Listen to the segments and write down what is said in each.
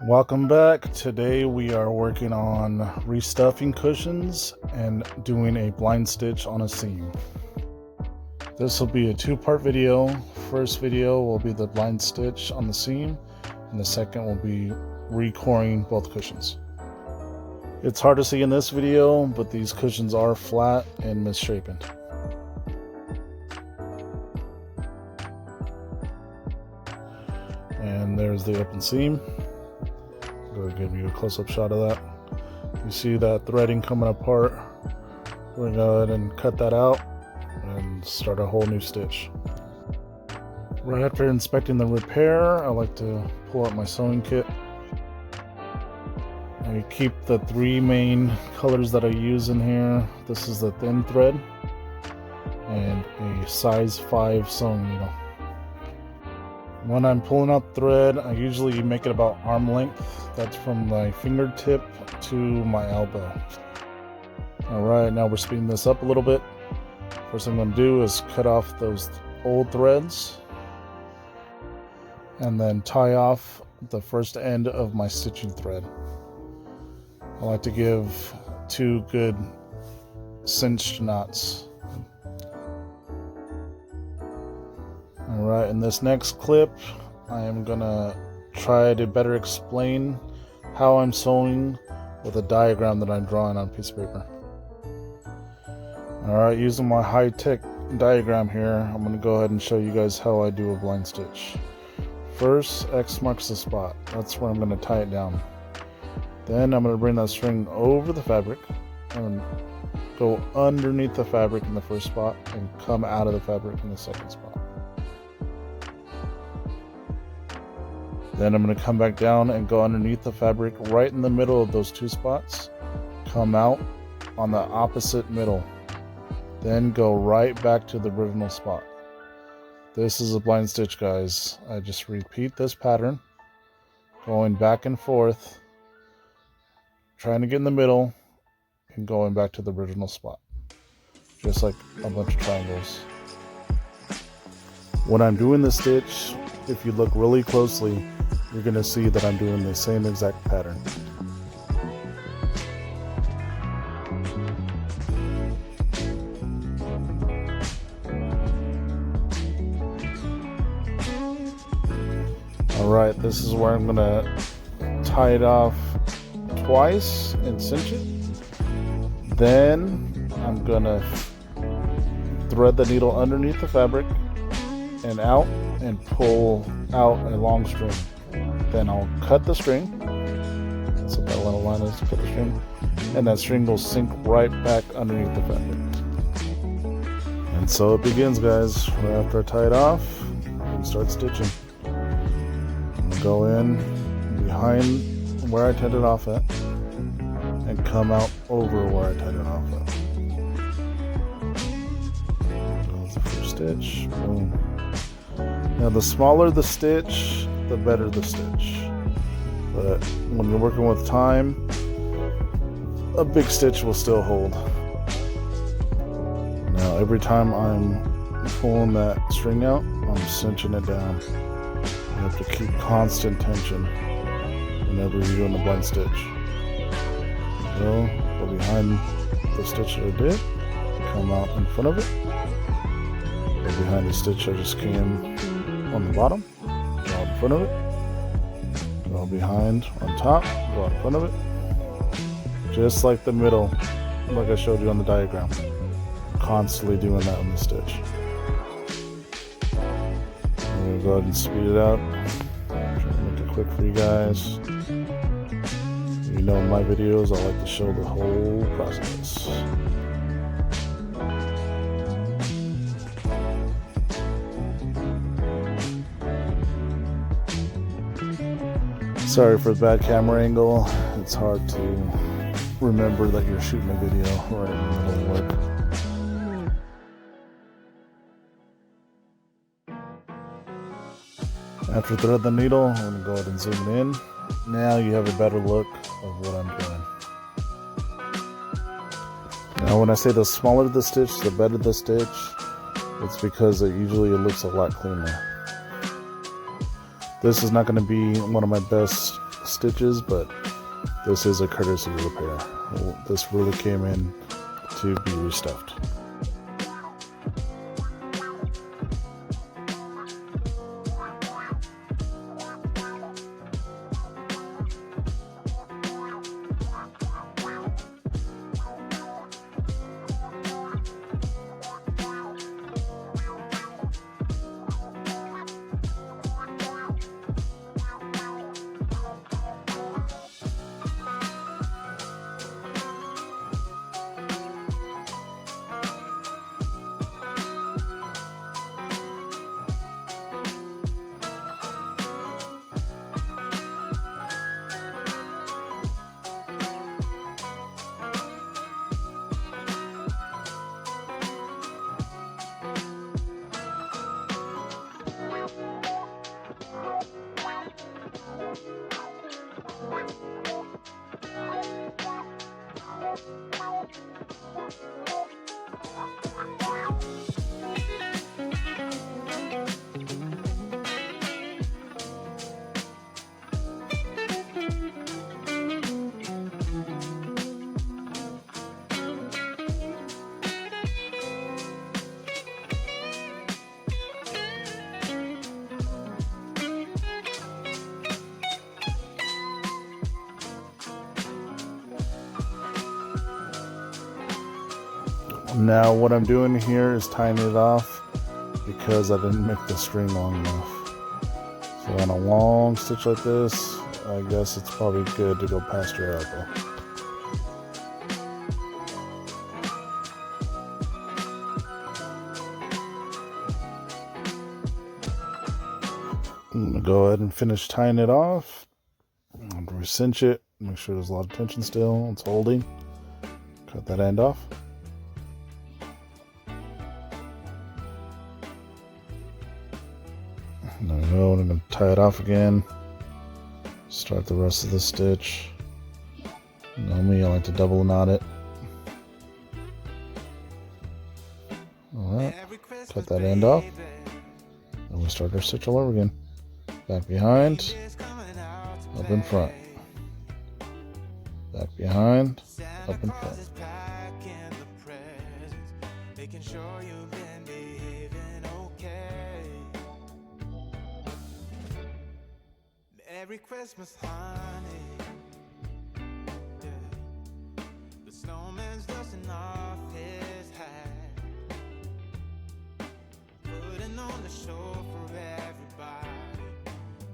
Welcome back. Today we are working on restuffing cushions and doing a blind stitch on a seam. This will be a two-part video. First video will be the blind stitch on the seam, and the second will be recoring both cushions. It's hard to see in this video, but these cushions are flat and misshapen. And there's the open seam. I'll give you a close-up shot of that. You see that threading coming apart. We're gonna go ahead and cut that out and start a whole new stitch. Right after inspecting the repair, I like to pull out my sewing kit. I keep the three main colors that I use in here. This is the thin thread and a size 5 sewing needle. When I'm pulling out thread, I usually make it about arm length. That's from my fingertip to my elbow. Alright, now we're speeding this up a little bit. First thing I'm going to do is cut off those old threads and then tie off the first end of my stitching thread. I like to give 2 good cinched knots. Alright, in this next clip, I am gonna try to better explain how I'm sewing with a diagram that I'm drawing on a piece of paper. Alright, using my high-tech diagram here, I'm gonna go ahead and show you guys how I do a blind stitch. First, X marks the spot. That's where I'm gonna tie it down. Then I'm gonna bring that string over the fabric and go underneath the fabric in the first spot and come out of the fabric in the second spot. Then I'm going to come back down and go underneath the fabric right in the middle of those 2 spots. Come out on the opposite middle. Then go right back to the original spot. This is a blind stitch, guys. I just repeat this pattern, going back and forth, trying to get in the middle, and going back to the original spot. Just like a bunch of triangles. When I'm doing the stitch, if you look really closely, you're going to see that I'm doing the same exact pattern. Alright, this is where I'm going to tie it off twice and cinch it. Then I'm going to thread the needle underneath the fabric and out and pull out a long string. Then I'll cut the string. That's what that little line is, to cut the string. And that string will sink right back underneath the fabric. And so it begins, guys. Right after I tie it off, and start stitching. I'm gonna go in behind where I tied it off at and come out over where I tied it off at. Goes the first stitch. Boom. Now the smaller the stitch, the better the stitch. But when you're working with time, a big stitch will still hold. Now every time I'm pulling that string out, I'm cinching it down. You have to keep constant tension whenever you're doing a blind stitch. Go behind the stitch that I did, come out in front of it, go behind the stitch I just came on the bottom, go out in front of it, go behind on top, go out in front of it, just like the middle, like I showed you on the diagram. Constantly doing that in the stitch. I'm going to go ahead and speed it up, try to make it quick for you guys. You know, in my videos I like to show the whole process. Sorry for the bad camera angle. It's hard to remember that you're shooting a video right in the middle of work. After thread the needle, I'm going to go ahead and zoom it in. Now you have a better look of what I'm doing. Now when I say the smaller the stitch, the better the stitch, it's because it looks a lot cleaner. This is not going to be one of my best stitches, but this is a courtesy repair. This really came in to be restuffed. Now what I'm doing here is tying it off because I didn't make the string long enough. So on a long stitch like this, I guess it's probably good to go past your elbow. I'm going to go ahead and finish tying it off. I'm going to recinch it, make sure there's a lot of tension still, it's holding. Cut that end off. There we go, I'm going to tie it off again. Start the rest of the stitch. You know me, I like to double knot it. Alright, cut that end off. And we start our stitch all over again. Back behind, up in front. Back behind, up in front. Merry Christmas, honey. Yeah. The snowman's dusting off his hat, putting on the show for everybody,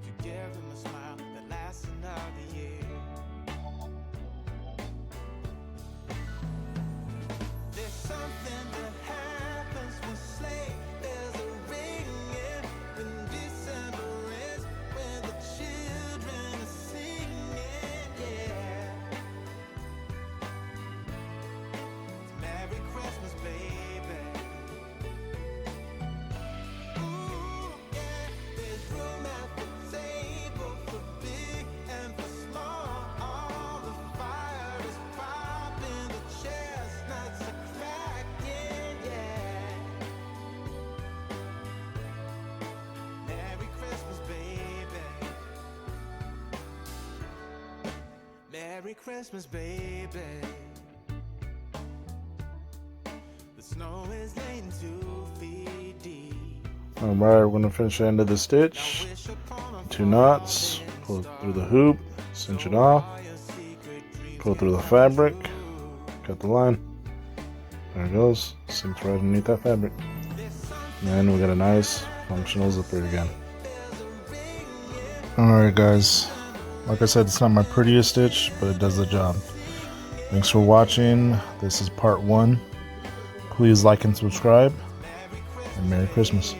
to give him a smile that lasts another year. There's something that happens when sleigh bells are ringing, when December ends, when the children are singing, yeah. It's Merry Christmas, baby. Ooh, yeah. There's room at the table for big and for small. All the fire is popping, the chestnuts are cracking, yeah. Merry Christmas, baby. Merry Christmas, baby. The snow is laying 2 feet deep. Alright, we're going to finish the end of the stitch. 2 knots, pull it through the hoop, cinch it off, pull through the fabric, cut the line. There it goes, sinks right underneath that fabric. And then we got a nice functional zipper again. Alright guys, like I said, it's not my prettiest stitch, but it does the job. Thanks for watching. This is part 1. Please like and subscribe, and Merry Christmas.